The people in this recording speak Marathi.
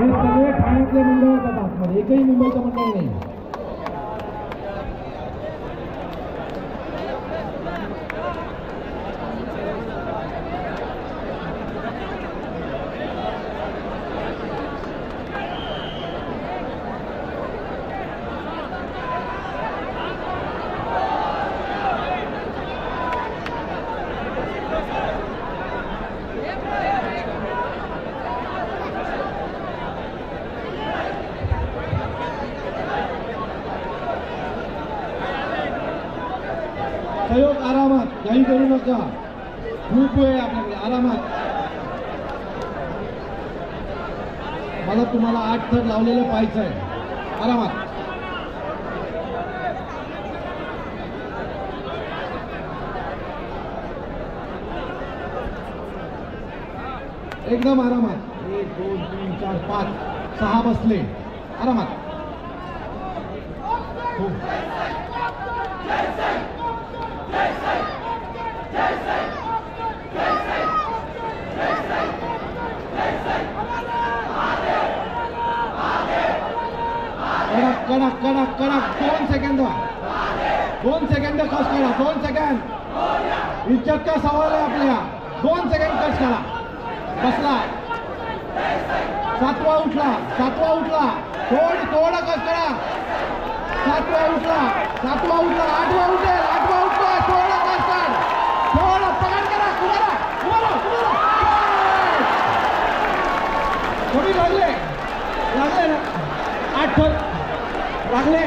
हे सगळे ठाण्यातले मंडळ होतात आतमध्ये, एकही मुंबईचं मंडळ नाही. सहयोग आरामात, काही करू नका, खूप वेळ आपल्याकडे, आरामात. मला तुम्हाला 8 थर लावलेलं पाहायचं आहे, आरामात. एकदम आरामात. 1 2 3 4 5 6 बसले, आरामात. कडक कडक कडक 2 सेकंद, 2 सेकंद कस करा, 2 सेकंद. इज्जत का सवाल आहे आपल्या. 2 सेकंद कस करा. बसला. 7वा उठला, 7वा उठला. थोडं कस करा. 7वा उठला, 7वा उठला. 8वा उठेल, 8वा उठला. थोडं कस कर, थोडं पकड करा. तुम्हाला थोडी लागले ना 8 थर लागले.